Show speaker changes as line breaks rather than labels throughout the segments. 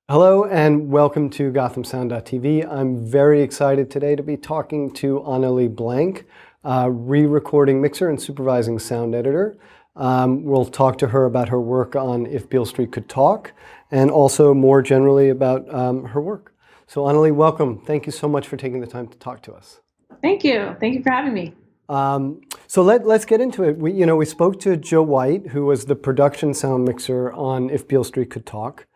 Hello and welcome to GothamSound.tv. I'm very excited today to be talking to Onnalee Blank, re-recording mixer and supervising sound editor. We'll talk to her about her work on If Beale Street Could Talk, and also more generally about her work. So Onnalee, welcome. Thank you so much for taking the time to talk to us.
Thank you. Thank you for having me.
So let's get into it. We spoke to Joe White, who was the production sound mixer on If Beale Street Could Talk.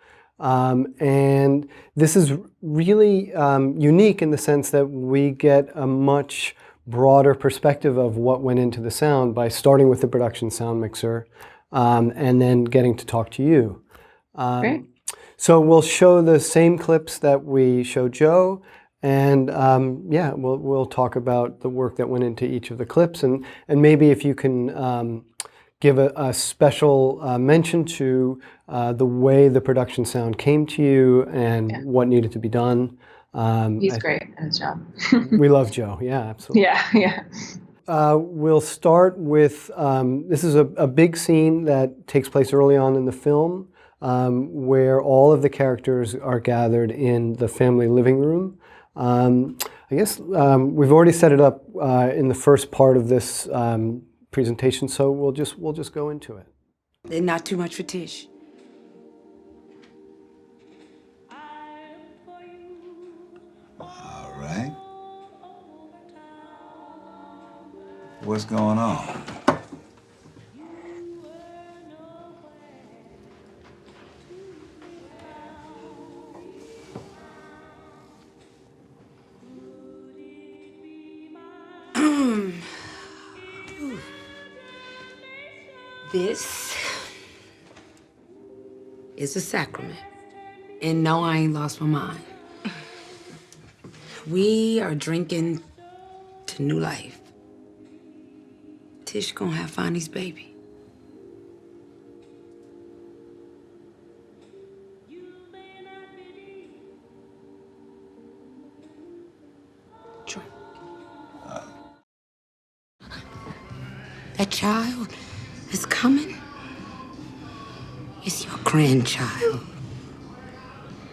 And this is really unique in the sense that we get a much broader perspective of what went into the sound by starting with the production sound mixer and then getting to talk to you.
Great.
So we'll show the same clips that we showed Joe, and yeah, we'll talk about the work that went into each of the clips, and maybe if you can give a special mention to the way the production sound came to you and what needed to be done.
He's great at his job.
We love Joe, yeah, absolutely.
Yeah.
We'll start with, this is a big scene that takes place early on in the film where all of the characters are gathered in the family living room. I guess we've already set it up in the first part of this presentation, so we'll just go into it.
And not too much for Tish.
All right. What's going on?
This is a sacrament. And no, I ain't lost my mind. We are drinking to new life. Tish gonna have Fonny's baby. Drink. That child is coming. It's your grandchild.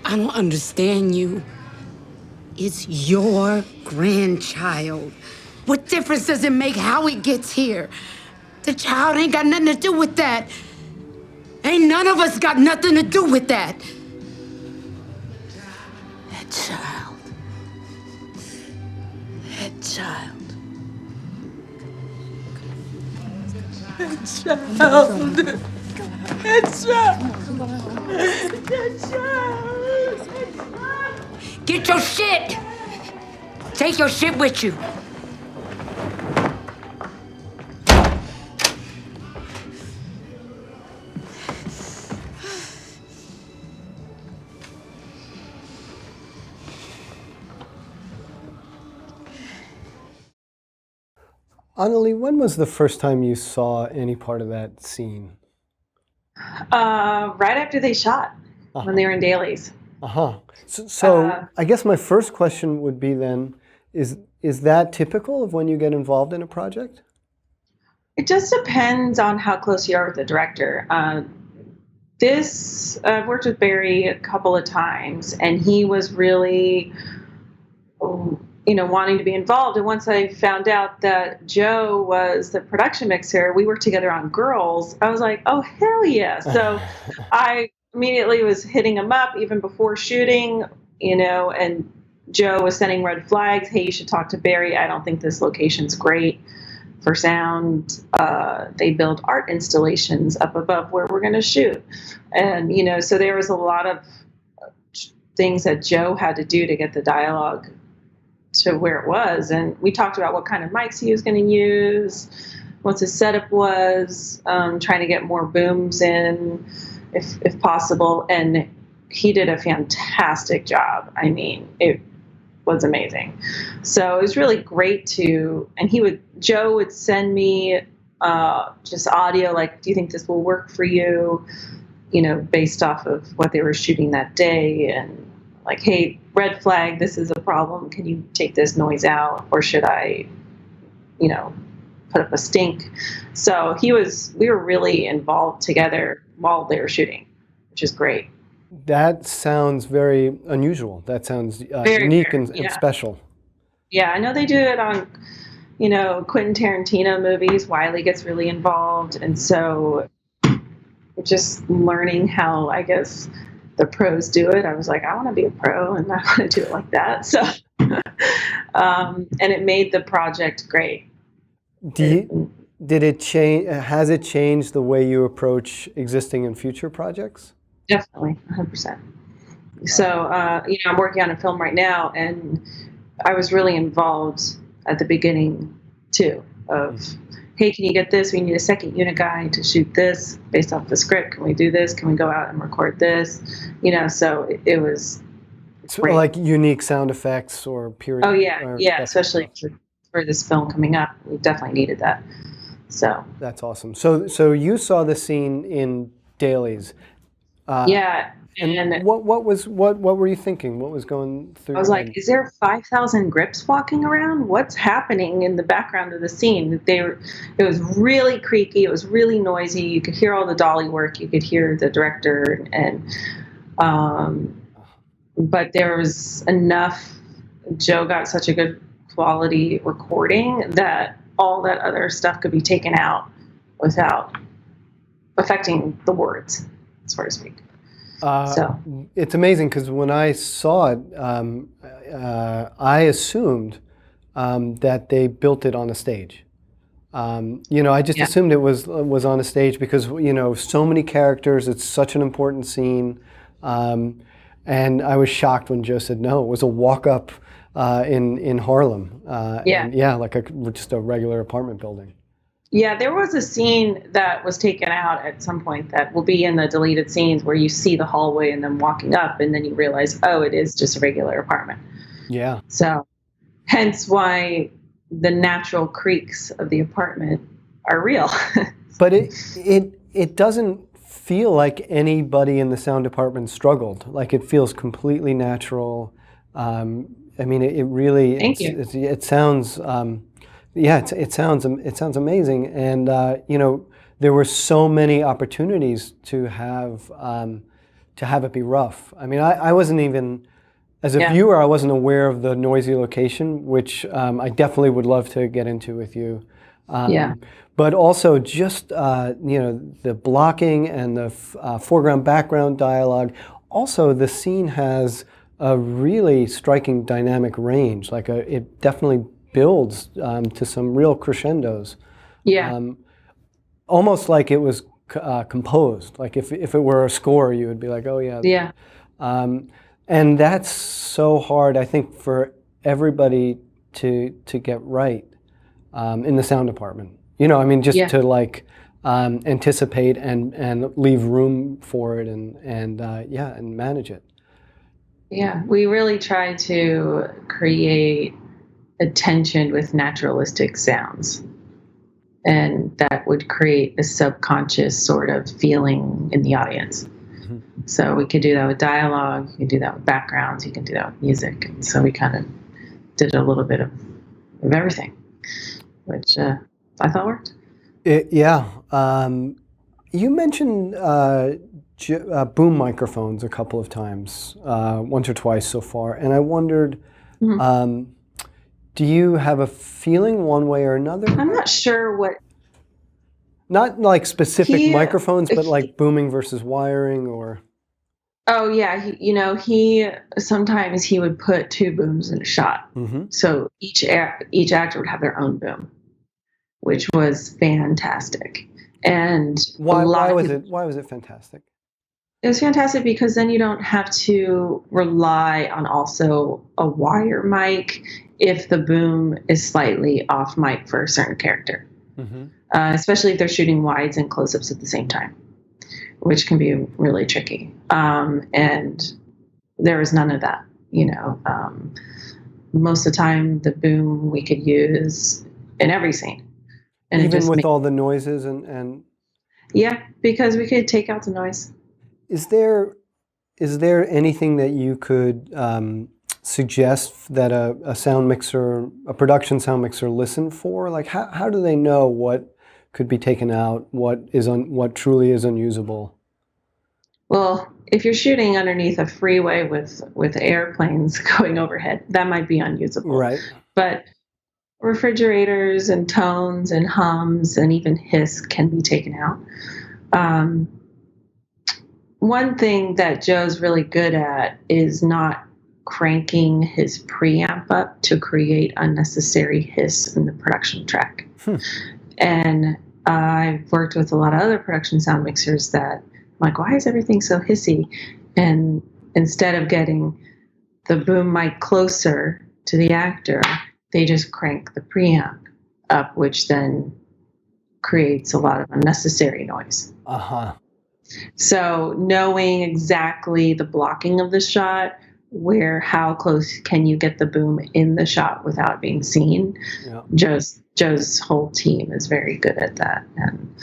I don't understand you. It's your grandchild. What difference does it make how he gets here? The child ain't got nothing to do with that. Ain't none of us got nothing to do with that. That child. That child. That child. That child. That child. Get your shit. Take your shit with you.
Onnalee, when was the first time you saw any part of that scene?
Right after they shot, when they were in dailies.
So I guess my first question would be then, is that typical of when you get involved in a project?
It just depends on how close you are with the director. I've worked with Barry a couple of times, and he was really, wanting to be involved. And once I found out that Joe was the production mixer, we worked together on Girls. I was like, oh, hell yeah. So I immediately was hitting him up even before shooting, and Joe was sending red flags. Hey, you should talk to Barry. I don't think this location's great for sound. They build art installations up above where we're going to shoot. And, so there was a lot of things that Joe had to do to get the dialogue to where it was. And we talked about what kind of mics he was going to use, what his setup was, trying to get more booms in if possible. And he did a fantastic job. I mean, it was amazing. So it was really great and Joe would send me just audio, like, do you think this will work for you? Based off of what they were shooting that day, and like, hey, red flag, this is a problem. Can you take this noise out? Or should I, put up a stink? So we were really involved together while they were shooting, which is great.
That sounds very unusual. That sounds
Very,
unique
very,
and
yeah.
special.
Yeah, I know they do it on, Quentin Tarantino movies. Wiley gets really involved. And so just learning how, I guess, the pros do it, I was like, I want to be a pro and I want to do it like that. So, and it made the project great.
Do you, did it change? Has it changed the way you approach existing and future projects?
Definitely, 100%. So, I'm working on a film right now, and I was really involved at the beginning too. Of, hey, can you get this? We need a second unit guy to shoot this based off the script. Can we do this? Can we go out and record this? So it was
So,
great.
like unique sound effects or period.
Oh yeah,
or
yeah.
that
Especially for this film coming up, we definitely needed that. So
That's awesome. So you saw the scene in Dailies.
yeah,
And what were you thinking? What was going through
I was
your
like,
head?
is there 5,000 grips walking around? What's happening in the background of the scene? It was really creaky. It was really noisy. You could hear all the dolly work. You could hear the director, but there was enough. Joe got such a good quality recording that all that other stuff could be taken out without affecting the words, so to speak. So
It's amazing because when I saw it, I assumed that they built it on a stage. I just
Yeah.
assumed it was on a stage because so many characters. It's such an important scene, and I was shocked when Joe said no. It was a walk-up in Harlem.
Yeah.
And yeah, like just a regular apartment building.
Yeah, there was a scene that was taken out at some point that will be in the deleted scenes where you see the hallway and then walking up, and then you realize, oh, it is just a regular apartment.
Yeah.
So, hence why the natural creaks of the apartment are real.
But it doesn't feel like anybody in the sound department struggled. Like it feels completely natural. I mean, it really.
Thank you.
It sounds. Yeah, it sounds amazing, and there were so many opportunities to have it be rough. I mean, I wasn't even, as a viewer, I wasn't aware of the noisy location, which I definitely would love to get into with you. But also just the blocking and the foreground background dialogue. Also, the scene has a really striking dynamic range. Like it definitely builds to some real crescendos.
Yeah.
Almost like it was composed. Like if it were a score, you would be like, oh yeah.
Yeah.
And that's so hard, I think, for everybody to get right in the sound department. I mean, just to like anticipate and leave room for it and manage it.
Yeah, we really try to create attention with naturalistic sounds, and that would create a subconscious sort of feeling in the audience. Mm-hmm. So we could do that with dialogue, you can do that with backgrounds, you can do that with music, and so we kind of did a little bit of everything, which I thought worked.
You mentioned boom microphones a couple of times, once or twice so far, and I wondered, do you have a feeling one way or another?
I'm not sure what.
Not like specific microphones, but like booming versus wiring, or.
Oh yeah, he sometimes he would put two booms in a shot, so each actor would have their own boom, which was fantastic. And
why was it fantastic?
It was fantastic because then you don't have to rely on also a wire mic if the boom is slightly off mic for a certain character, especially if they're shooting wides and close-ups at the same time, which can be really tricky. And there was none of that, most of the time the boom we could use in every scene. And
even with all the noises and.
Yeah, because we could take out the noise.
Is there anything that you could suggest that a sound mixer, a production sound mixer, listen for? Like how do they know what could be taken out, what truly is unusable?
Well, if you're shooting underneath a freeway with airplanes going overhead, that might be unusable.
Right.
But refrigerators and tones and hums and even hiss can be taken out. Um, One thing that Joe's really good at is not cranking his preamp up to create unnecessary hiss in the production track. And I've worked with a lot of other production sound mixers that I'm like, why is everything so hissy? And instead of getting the boom mic closer to the actor, they just crank the preamp up, which then creates a lot of unnecessary noise.
Uh-huh.
So knowing exactly the blocking of the shot, how close can you get the boom in the shot without being seen?
Yeah.
Joe's whole team is very good at that. And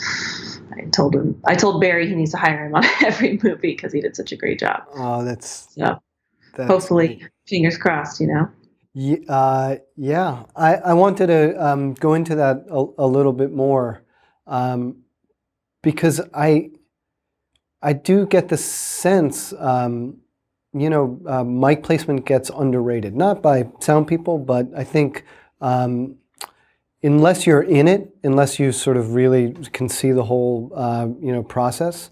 I told Barry he needs to hire him on every movie because he did such a great job.
Oh,
That's hopefully,
great.
fingers crossed,
Yeah, I wanted to go into that a little bit more because I do get the sense, mic placement gets underrated, not by sound people, but I think unless you're in it, unless you sort of really can see the whole, process.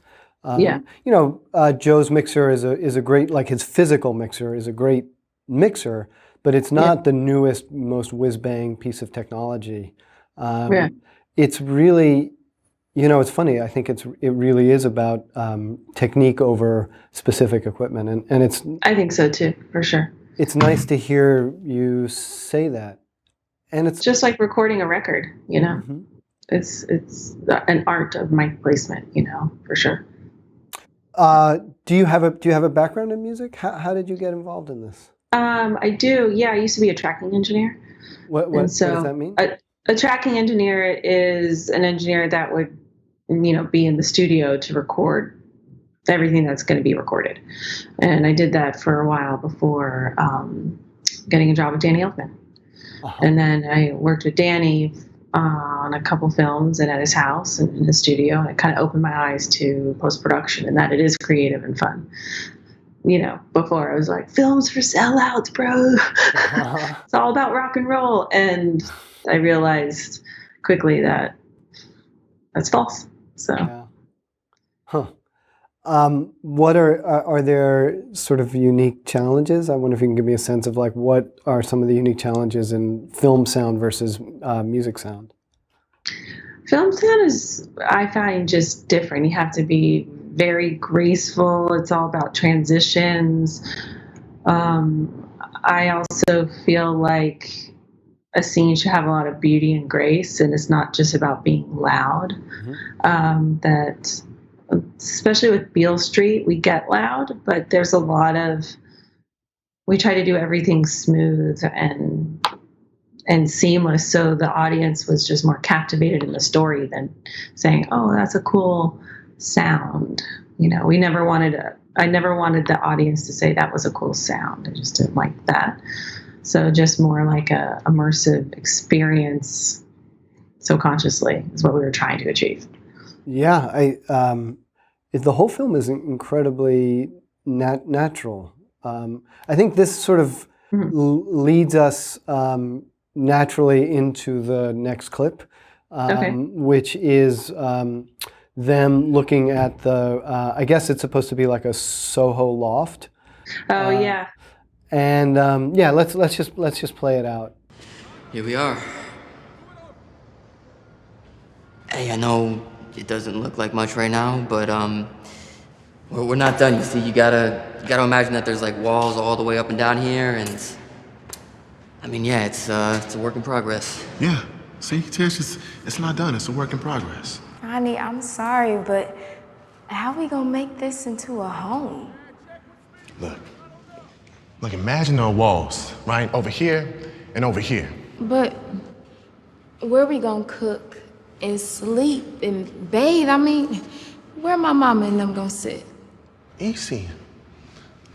Joe's mixer is a great, like his physical mixer is a great mixer, but it's not the newest, most whiz-bang piece of technology. It's really, it's funny. I think it really is about technique over specific equipment, and it's.
I think so too, for sure.
It's nice to hear you say that, and it's
just like recording a record.
Mm-hmm.
It's an art of mic placement. For sure.
Do you have a background in music? How did you get involved in this?
I do. Yeah, I used to be a tracking engineer.
What does that mean?
A tracking engineer is an engineer that would, be in the studio to record everything that's going to be recorded. And I did that for a while before getting a job with Danny Elfman. Uh-huh. And then I worked with Danny on a couple films and at his house and in the studio. And it kind of opened my eyes to post-production and that it is creative and fun. Before I was like, films for sellouts, bro. Uh-huh. It's all about rock and roll. And I realized quickly that that's false. So,
yeah. What are there sort of unique challenges? I wonder if you can give me a sense of like what are some of the unique challenges in film sound versus music sound?
Film sound is, I find, just different. You have to be very graceful. It's all about transitions. I also feel like a scene should have a lot of beauty and grace, and it's not just about being loud. Mm-hmm. That, especially with Beale Street, we get loud, but there's a lot of, we try to do everything smooth and seamless, so the audience was just more captivated in the story than saying, "Oh, that's a cool sound." I never wanted the audience to say that was a cool sound. I just didn't like that. So just more like a immersive experience, so consciously, is what we were trying to achieve.
Yeah, the whole film is incredibly natural. I think this sort of leads us naturally into the next clip, which is them looking at the. I guess it's supposed to be like a Soho loft.
Oh yeah.
And let's just play it out.
Here we are. Hey, I know it doesn't look like much right now, but we're not done. You see, you gotta imagine that there's like walls all the way up and down here, and I mean, yeah, it's a work in progress.
Yeah. See, Tish, it's not done. It's a work in progress.
Honey, I'm sorry, but how we gonna make this into a home?
Look, imagine there are walls, right? Over here and over here.
But where we gonna cook and sleep and bathe? I mean, where my mama and them gonna sit?
Easy.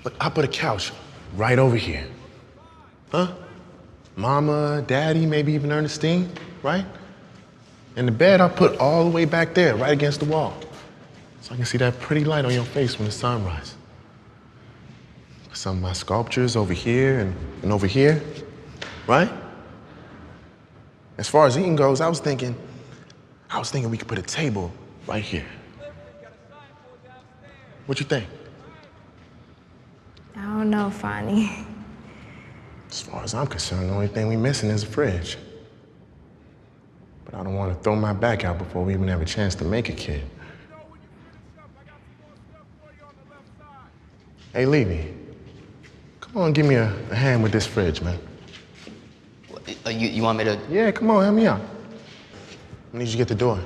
Look, I put a couch right over here. Huh? Mama, Daddy, maybe even Ernestine, right? And the bed I put all the way back there, right against the wall. so I can see that pretty light on your face when the sun rises. Some of my sculptures over here and over here, right? As far as eating goes, I was thinking we could put a table right here. What you think?
I don't know, Fonny.
As far as I'm concerned, the only thing we're missing is a fridge. But I don't want to throw my back out before we even have a chance to make a kid. Hey, Levy, come on, give me a hand with this fridge, man.
You want me to?
Yeah, come on, help me out. I need you to get the door.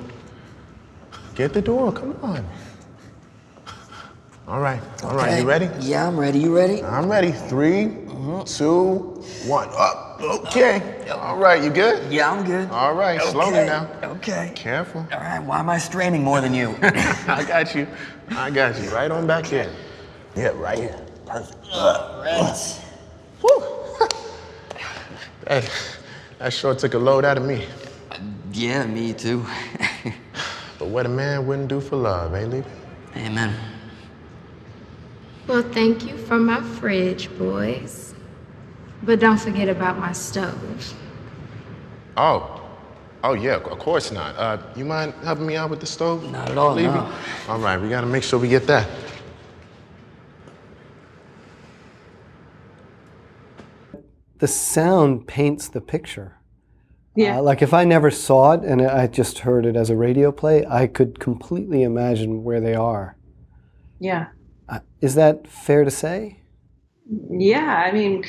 Get the door, come on. All right, you ready?
Yeah, I'm ready. You ready?
I'm ready. 3, 2, 1. Up. Okay. All right, you good?
Yeah, I'm good.
All right, slowly now.
Okay.
Careful.
All right, why am I straining more than you?
I got you. Right on back here. Yeah, right here. Perfect.
Right.
Woo. That sure took a load out of me.
Yeah, me too.
But what a man wouldn't do for love, eh, Lee?
Amen.
Well, thank you for my fridge, boys. But don't forget about my stove.
Oh yeah, of course not. You mind helping me out with the stove?
Not at all,
Levy?
no.
All right, we gotta make sure we get that.
The sound paints the picture.
Yeah.
Like if I never saw it and I just heard it as a radio play, I could completely imagine where they are.
Yeah.
Is that fair to say?
Yeah. I mean,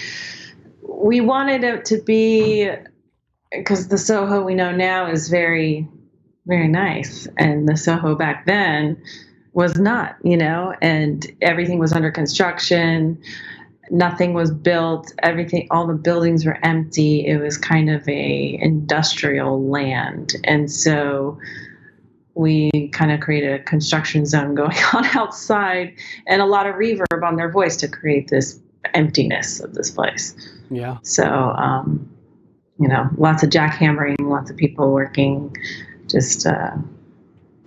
we wanted it to be, because the Soho we know now is very, very nice. And the Soho back then was not, and everything was under construction. Nothing was built. All the buildings were empty. It was kind of a industrial land. And so we kind of created a construction zone going on outside and a lot of reverb on their voice to create this emptiness of this place.
Yeah.
So, lots of jackhammering, lots of people working. Just, it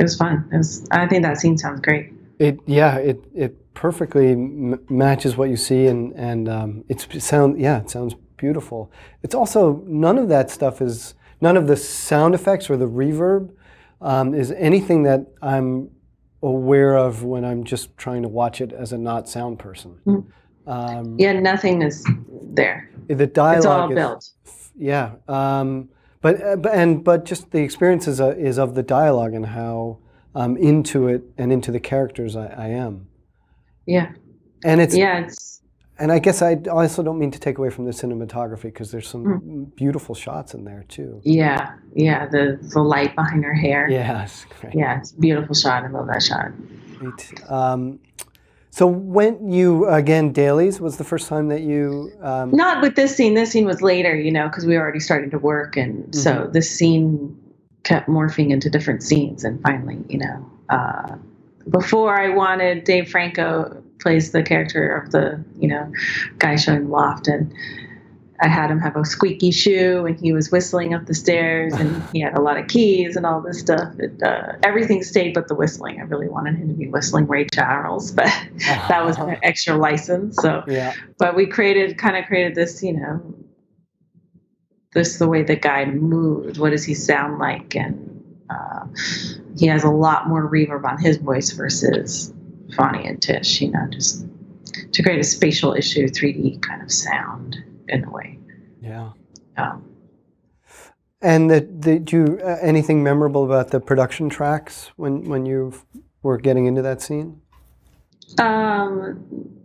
was fun. I think that scene sounds great.
It perfectly matches what you see, and it sounds beautiful. It's also none of the sound effects or the reverb is anything that I'm aware of when I'm just trying to watch it as a not sound person.
Mm-hmm. Nothing is there.
The dialogue
it's all built.
Yeah, but just the experience is of the dialogue and how into it and into the characters I am. Yeah. And and I guess I also don't mean to take away from the cinematography because there's some beautiful shots in there too.
Yeah. The light behind her hair.
Yeah, it's great.
Yeah, it's a beautiful shot. I love that shot.
Great. So when you, again, Dailies was the first time that you...
Not with this scene. This scene was later, because we were already starting to work. And so this scene kept morphing into different scenes. And finally, before I wanted, Dave Franco plays the character of the, guy showing Loft. And I had him have a squeaky shoe and he was whistling up the stairs and he had a lot of keys and all this stuff. Everything stayed but the whistling. I really wanted him to be whistling Ray Charles, but that was an extra license. So, yeah. But we created this, this the way the guy moved. What does he sound like? And he has a lot more reverb on his voice versus Fonny and Tish, just to create a spatial issue, 3D kind of sound. In a way.
Yeah. And did you anything memorable about the production tracks when you were getting into that scene?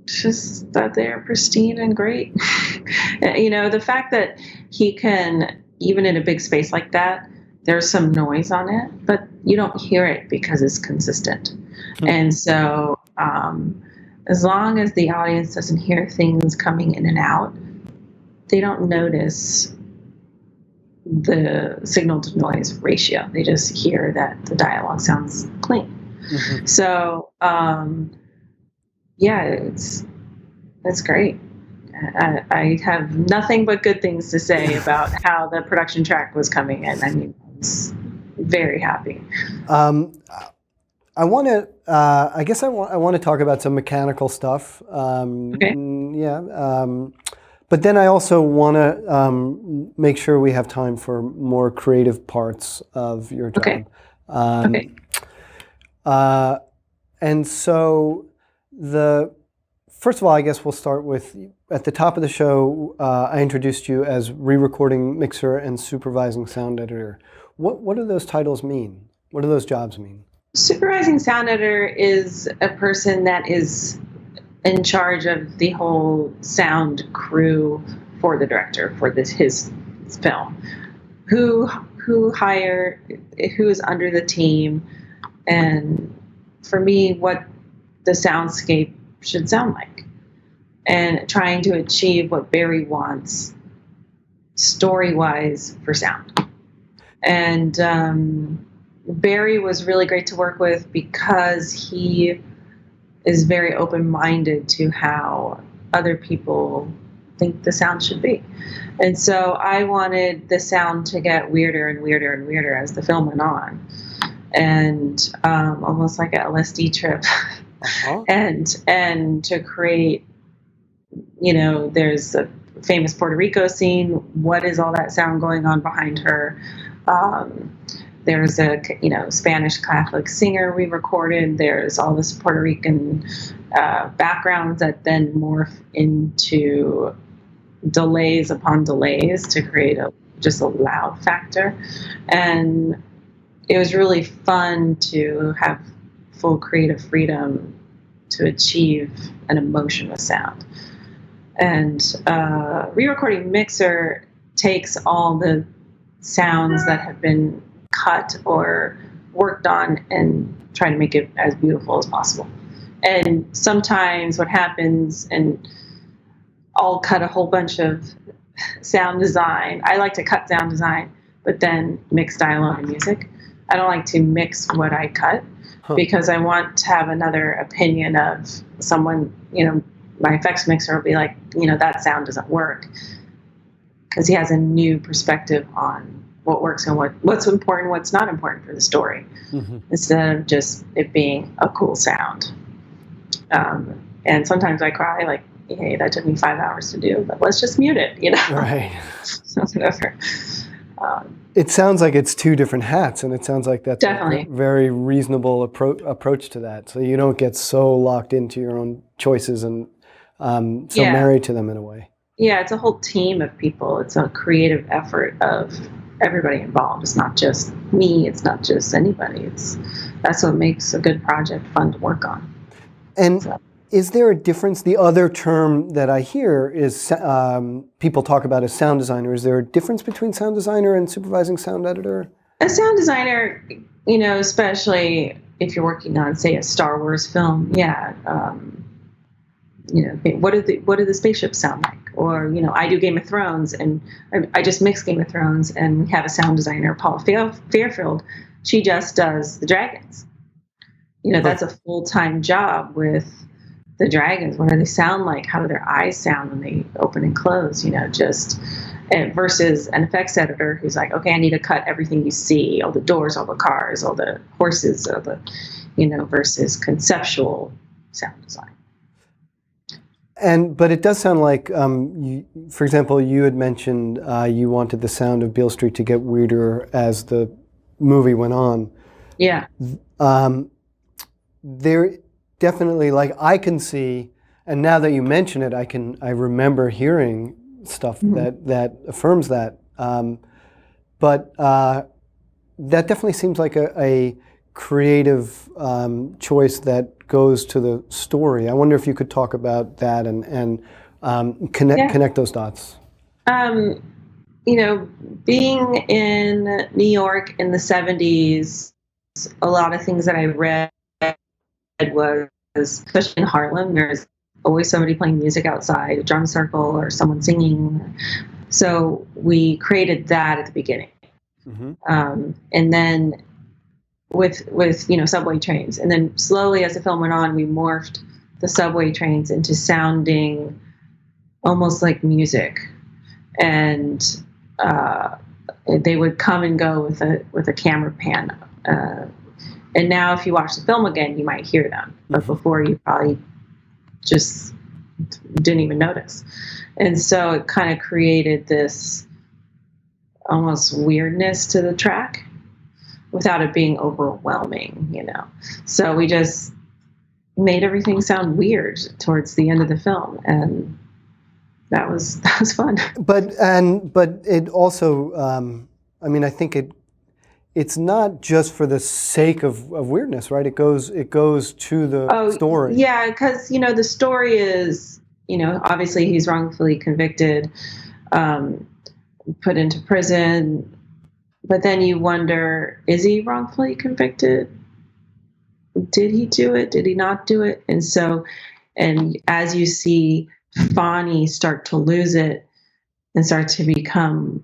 Just that they're pristine and great. The fact that he can, even in a big space like that, there's some noise on it, but you don't hear it because it's consistent. And so as long as the audience doesn't hear things coming in and out, they don't notice the signal to noise ratio. They just hear that the dialogue sounds clean. Mm-hmm. So, it's great. I have nothing but good things to say about how the production track was coming in. I mean, I was very happy.
I want to. I guess I want to talk about some mechanical stuff.
Okay.
But then I also want to make sure we have time for more creative parts of your job.
Okay. Okay.
And so first of all, I guess we'll start with, at the top of the show, I introduced you as re-recording mixer and supervising sound editor. What do those titles mean? What do those jobs mean?
Supervising sound editor is a person that is in charge of the whole sound crew for the director for his film. Who is under the team, and for me, what the soundscape should sound like, and trying to achieve what Barry wants story-wise for sound. And Barry was really great to work with because he is very open-minded to how other people think the sound should be. And so I wanted the sound to get weirder and weirder and weirder as the film went on. And almost like an LSD trip. Uh-huh. and to create, there's a famous Puerto Rico scene. What is all that sound going on behind her? There's a Spanish Catholic singer we recorded. There's all this Puerto Rican backgrounds that then morph into delays upon delays to create just a loud factor. And it was really fun to have full creative freedom to achieve an emotion with sound. And re-recording mixer takes all the sounds that have been cut or worked on and try to make it as beautiful as possible. And sometimes what happens, and I'll cut a whole bunch of sound design. I like to cut sound design, but then mix dialogue and music. I don't like to mix what I cut because I want to have another opinion of someone, my effects mixer will be like, that sound doesn't work, because he has a new perspective on what works and what's important, what's not important for the story, instead of just it being a cool sound. And sometimes I cry, like, hey, that took me 5 hours to do, but let's just mute it,
Right.
So whatever.
It sounds like it's two different hats, and it sounds like that's
definitely
a very reasonable approach to that. So you don't get so locked into your own choices and married to them in a way.
Yeah, it's a whole team of people. It's a creative effort of everybody involved. It's not just me. It's not just anybody. That's what makes a good project fun to work on.
And is there a difference? The other term that I hear is people talk about as sound designer. Is there a difference between sound designer and supervising sound editor?
A sound designer, especially if you're working on, say, a Star Wars film, what do the spaceships sound like? Or, I do Game of Thrones, and I just mix Game of Thrones, and we have a sound designer, Paula Fairfield. She just does the dragons. That's a full-time job with the dragons. What do they sound like? How do their eyes sound when they open and close? Versus an effects editor who's like, okay, I need to cut everything you see, all the doors, all the cars, all the horses, all the, versus conceptual sound design.
But it does sound like, for example, you had mentioned you wanted the sound of Beale Street to get weirder as the movie went on.
Yeah.
There definitely, like, I can see, and now that you mention it, I remember hearing stuff that affirms that. But that definitely seems like a creative choice that goes to the story. I wonder if you could talk about that and connect those dots.
Being in New York in the 70s, a lot of things that I read was, especially in Harlem, there's always somebody playing music outside, a drum circle or someone singing. So we created that at the beginning. And then with subway trains. And then slowly as the film went on, we morphed the subway trains into sounding almost like music. And they would come and go with a camera pan. And now if you watch the film again, you might hear them. But before, you probably just didn't even notice. And so it kind of created this almost weirdness to the track without it being overwhelming, you know. So we just made everything sound weird towards the end of the film, and that was fun.
But it also, I mean, I think it's not just for the sake of weirdness, right? It goes to the story.
Yeah, because the story is, obviously he's wrongfully convicted, put into prison, but then you wonder, is he wrongfully convicted? Did he do it? Did he not do it? And so, and as you see Fonnie start to lose it and start to become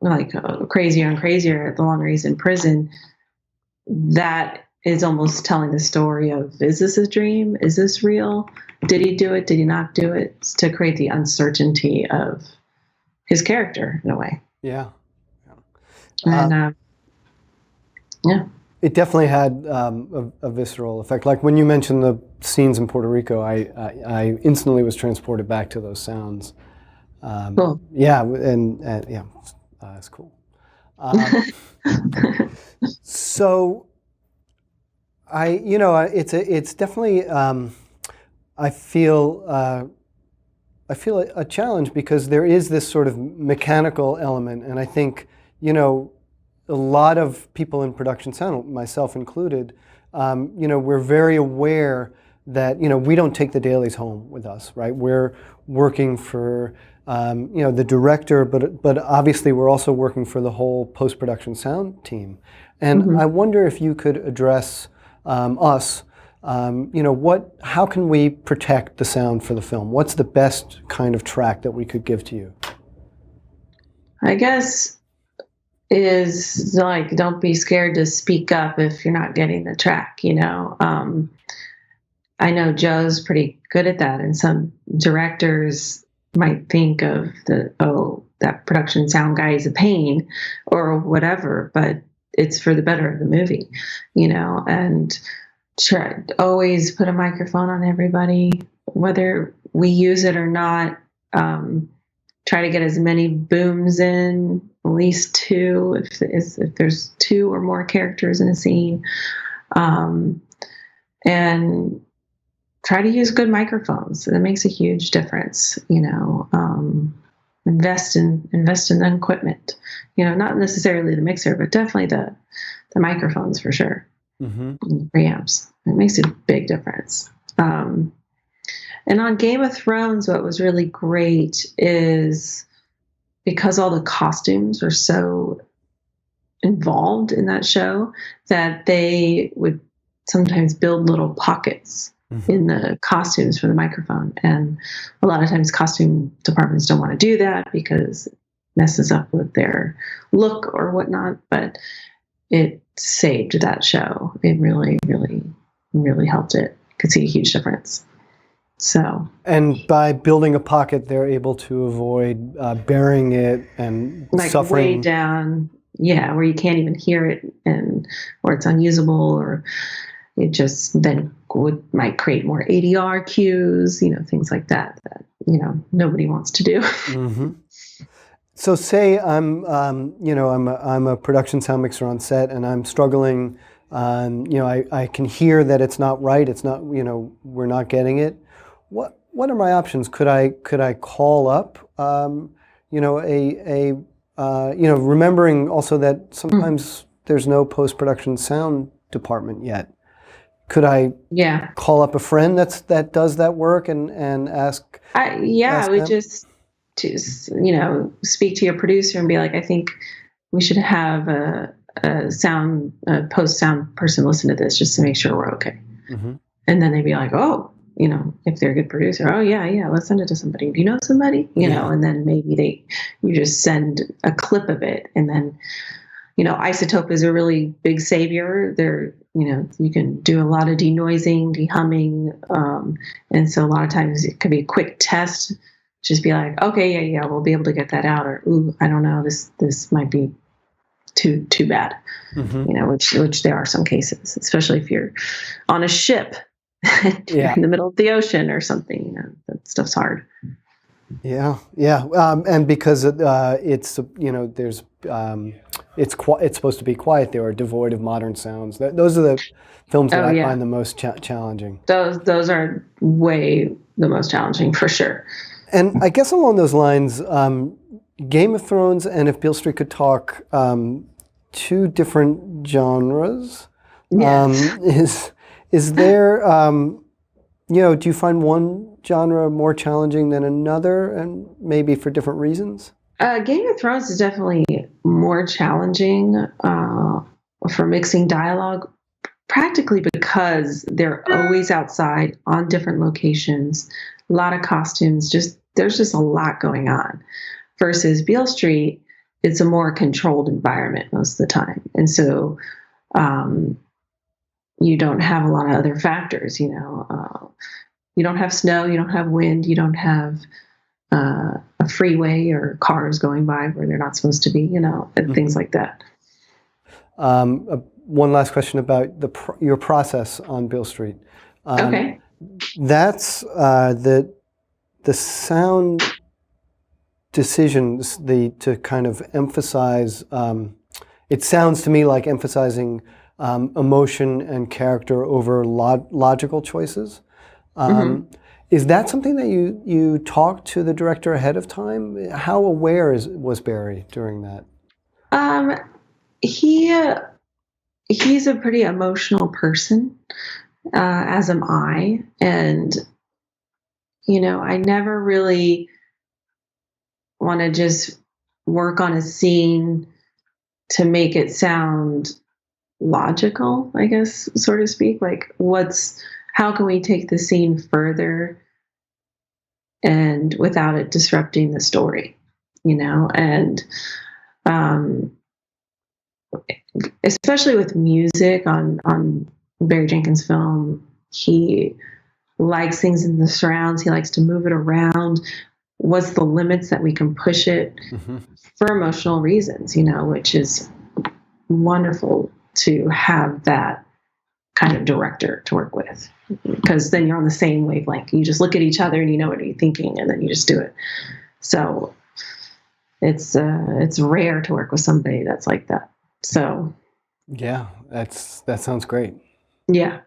like crazier and crazier the longer he's in prison, that is almost telling the story of, is this a dream? Is this real? Did he do it? Did he not do it? It's to create the uncertainty of his character in a way.
Yeah.
And yeah.
It definitely had a visceral effect. Like when you mentioned the scenes in Puerto Rico, I instantly was transported back to those sounds.
Cool.
Yeah, and yeah, that's cool. So, it's definitely I feel a challenge because there is this sort of mechanical element, and I think a lot of people in production sound, myself included, we're very aware that we don't take the dailies home with us, right? We're working for the director, but obviously we're also working for the whole post-production sound team. And I wonder if you could address us. How can we protect the sound for the film? What's the best kind of track that we could give to you?
I guess is like, don't be scared to speak up if you're not getting the track, I know Joe's pretty good at that, and some directors might think of that production sound guy is a pain or whatever, but it's for the better of the movie, and always put a microphone on everybody, whether we use it or not. Try to get as many booms in, at least 2, if there's 2 or more characters in a scene, and try to use good microphones. That makes a huge difference. Invest in the equipment. Not necessarily the mixer, but definitely the microphones for sure. Preamps. It makes a big difference. And on Game of Thrones, what was really great is because all the costumes were so involved in that show that they would sometimes build little pockets in the costumes for the microphone. And a lot of times costume departments don't want to do that because it messes up with their look or whatnot, but it saved that show. It really, really, really helped it. Could see a huge difference. So,
and by building a pocket, they're able to avoid burying it and
like
suffering
way down, where you can't even hear it, or it's unusable, or it just then might create more ADR cues, things like that nobody wants to do.
So, say I'm a production sound mixer on set, and I'm struggling. I can hear that it's not right. It's not. We're not getting it. What are my options? Could I call up? Remembering also that sometimes there's no post-production sound department yet. Could I call up a friend that does that work and ask?
I would just speak to your producer and be like, I think we should have a post sound person listen to this just to make sure we're okay. And then they'd be like, oh. If they're a good producer, let's send it to somebody. Do you know somebody? And then maybe you just send a clip of it. And then, isotope is a really big savior. You can do a lot of denoising, dehumming. And so a lot of times it could be a quick test. Just be like, okay, we'll be able to get that out. Or, ooh, I don't know, this might be too bad. Which there are some cases, especially if you're on a ship you're in the middle of the ocean or something. That stuff's hard.
Yeah, and because it's there's it's supposed to be quiet. They are devoid of modern sounds. Those are the films that I find the most challenging.
Those are way the most challenging for sure.
And I guess along those lines, Game of Thrones and If Beale Street Could Talk, two different genres.
Yes.
Is there do you find one genre more challenging than another, and maybe for different reasons?
Game of Thrones is definitely more challenging for mixing dialogue, practically because they're always outside on different locations, a lot of costumes, there's just a lot going on. Versus Beale Street, it's a more controlled environment most of the time. And so you don't have a lot of other factors, you don't have snow, you don't have wind, you don't have a freeway or cars going by where they're not supposed to be, and things like that.
One last question about your process on Beale Street.
Okay.
That's the sound decisions, to kind of emphasize, it sounds to me like emphasizing emotion and character over logical choices. Is that something that you talked to the director ahead of time? How aware was Barry during that?
He's a pretty emotional person, as am I. And, I never really want to just work on a scene to make it sound logical, I guess, so to speak. Like, how can we take the scene further and without it disrupting the story, and especially with music on Barry Jenkins' film, he likes things in the surrounds. He likes to move it around. What's the limits that we can push it for emotional reasons, which is wonderful to have that kind of director to work with, because then you're on the same wavelength. You just look at each other and you know what you're thinking, and then you just do it. So it's rare to work with somebody that's like that. So
yeah, that sounds great.
Yeah,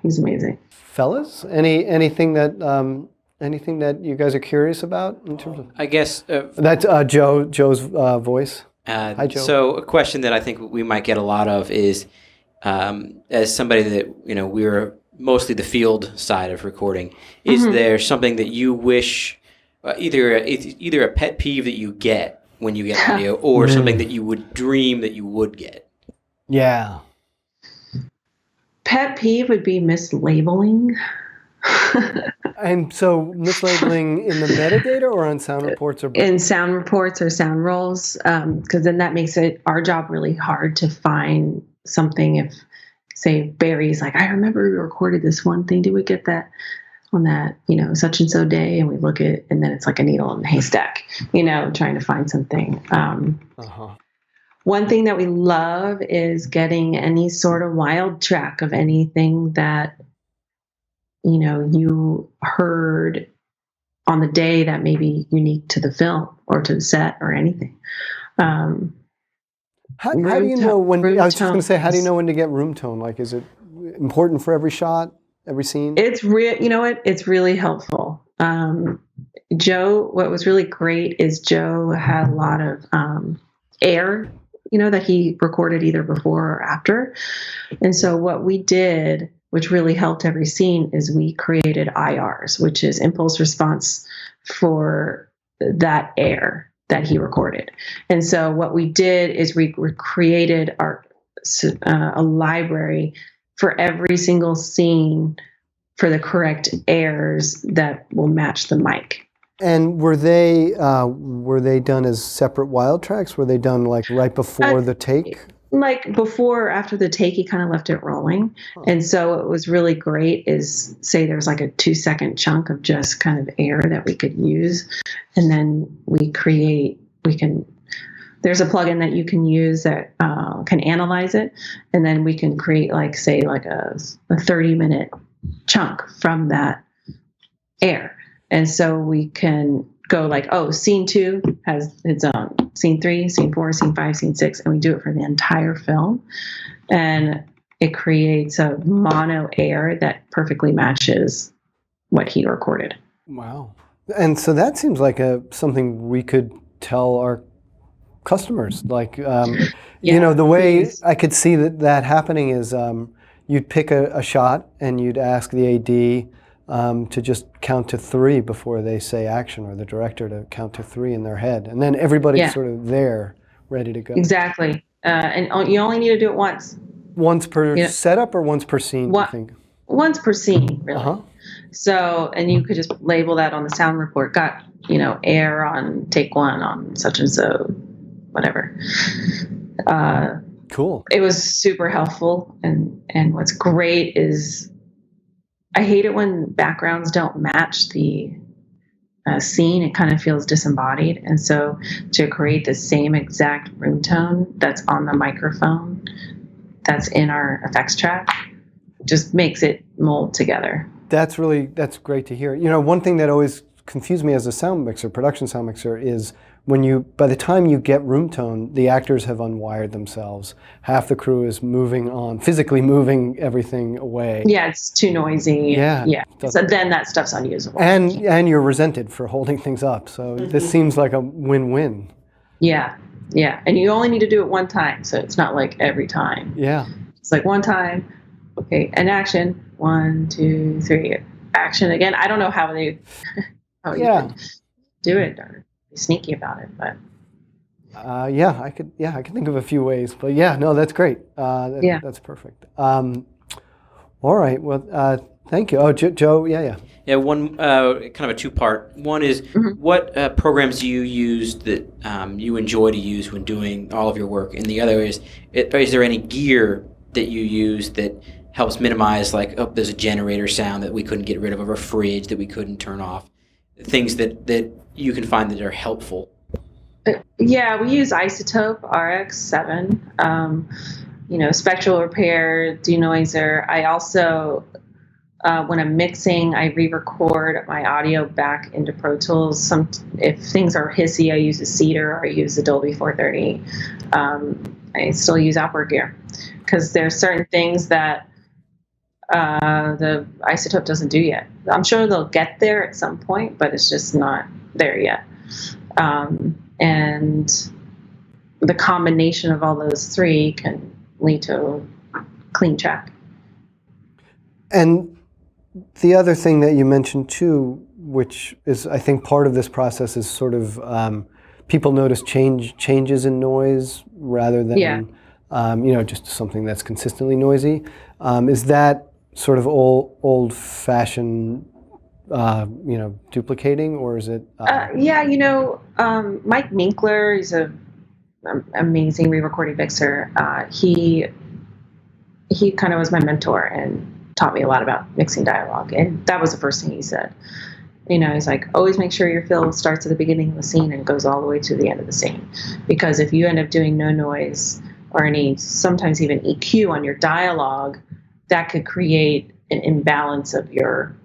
he's amazing.
Fellas, anything that you guys are curious about in terms of?
I guess
that's Joe's voice. Hi, Joe.
So a question that I think we might get a lot of is, as somebody that we're mostly the field side of recording, is there something that you wish, either a pet peeve that you get when you get audio, or something that you would dream that you would get?
Yeah.
Pet peeve would be mislabeling.
And so mislabeling in the metadata or on sound reports?
In sound reports or sound rolls, because then that makes our job really hard to find something. If, say, Barry's like, I remember we recorded this one thing. Did we get that on that, such and so day? And we look at, and then it's like a needle in a haystack, trying to find something. One thing that we love is getting any sort of wild track of anything that, you heard on the day that may be unique to the film or to the set or anything.
How do you know when? I was just going to say, how do you know when to get room tone? Like, is it important for every shot, every scene?
It's real. You know what? It's really helpful. Joe, what was really great is Joe had a lot of air, that he recorded either before or after. And so what we did, which really helped every scene, is we created IRs, which is impulse response for that air that he recorded. And so what we did is we created a library for every single scene for the correct airs that will match the mic.
And were they done as separate wild tracks? Were they done like right before the take?
Like before or after the take, he kind of left it rolling. And so what was really great is, say there's like a 2-second chunk of just kind of air that we could use. And then we can there's a plugin that you can use that can analyze it, and then we can create like say like a 30-minute chunk from that air. And so we can go like, oh, scene 2 has its own, scene 3, scene 4, scene 5, scene 6, and we do it for the entire film. And it creates a mono air that perfectly matches what he recorded.
Wow. And so that seems like something we could tell our customers. Like, you know, the way I could see that happening is you'd pick a shot and you'd ask the AD to just count to 3 before they say action, or the director to count to 3 in their head. And then everybody's sort of there, ready to go.
Exactly. And you only need to do it once.
Once per setup or once per scene, you think?
Once per scene, really. So, and you could just label that on the sound report. Got, you know, air on take 1 on such and so, whatever.
Cool.
It was super helpful. And what's great is I hate it when backgrounds don't match the scene. It kind of feels disembodied. And so to create the same exact room tone that's on the microphone that's in our effects track just makes it mold together. That's
great to hear. You know, one thing that always confused me as a sound mixer, production sound mixer, is by the time you get room tone, the actors have unwired themselves. Half the crew is physically moving everything away.
Yeah, it's too noisy.
Yeah.
So then that stuff's unusable.
And you're resented for holding things up. So this seems like a win-win.
Yeah. And you only need to do it one time, so it's not like every time.
Yeah.
It's like one time, okay, and action, 1, 2, 3, action again. I don't know how you can do it or be sneaky about it, but
I could think of a few ways, but that's great. That's perfect. All right, well, thank you. Oh, Joe,
Yeah, one kind of a two-part. One is what programs do you use that you enjoy to use when doing all of your work, and the other is there any gear that you use that helps minimize, like, oh, there's a generator sound that we couldn't get rid of, or a fridge that we couldn't turn off, things that you can find that are helpful?
Yeah, we use Isotope RX7, spectral repair, denoiser. I also, when I'm mixing, I re-record my audio back into Pro Tools. If things are hissy, I use a Cedar or I use the Dolby 430. I still use outboard gear because there's certain things that the Isotope doesn't do yet. I'm sure they'll get there at some point, but it's just not there yet. And the combination of all those 3 can lead to a clean track.
And the other thing that you mentioned too, which is I think part of this process, is sort of people notice changes in noise rather than just something that's consistently noisy. Is that sort of old-fashioned, duplicating, or is it? Mike McClure is an amazing re-recording mixer. He kind of was my mentor and taught me a lot about mixing dialogue, and that was the first thing he said. He's like, always make sure your fill starts at the beginning of the scene and goes all the way to the end of the scene, because if you end up doing no noise or sometimes even EQ on your dialogue, that could create an imbalance of your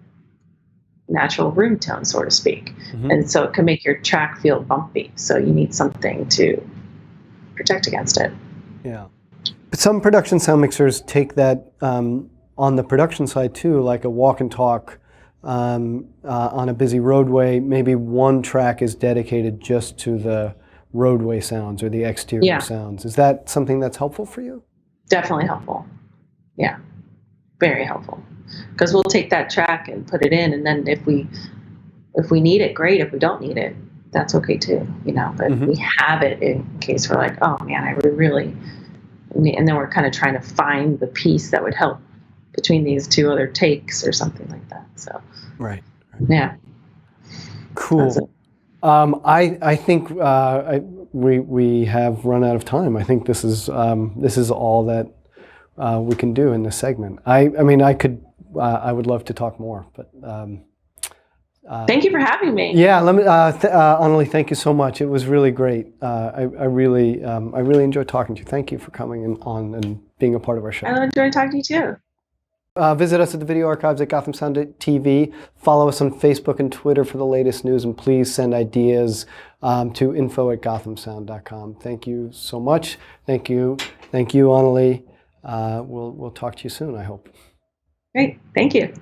natural room tone, so to speak. And so it can make your track feel bumpy. So you need something to protect against it. Yeah. But some production sound mixers take that on the production side too, like a walk and talk on a busy roadway. Maybe one track is dedicated just to the roadway sounds or the exterior sounds. Is that something that's helpful for you?
Definitely helpful. Yeah. Very helpful. Because we'll take that track and put it in, and then if we need it, great. If we don't need it, that's okay too. But we have it in case we're like, oh man, I really need, and then we're kind of trying to find the piece that would help between these 2 other takes or something like that. So
right.
Yeah.
Cool. I think we have run out of time. I think this is all that we can do in this segment. I would love to talk more, but
Thank you for having me.
Yeah, let me, Onnalee, thank you so much. It was really great. I really enjoyed talking to you. Thank you for coming on and being a part of our show.
I enjoyed talking to you too.
Visit us at the video archives at GothamSound.tv. Follow us on Facebook and Twitter for the latest news, and please send ideas to info@gothamsound.com. Thank you so much. Thank you, Onnalee. We'll talk to you soon, I hope.
Great, thank you.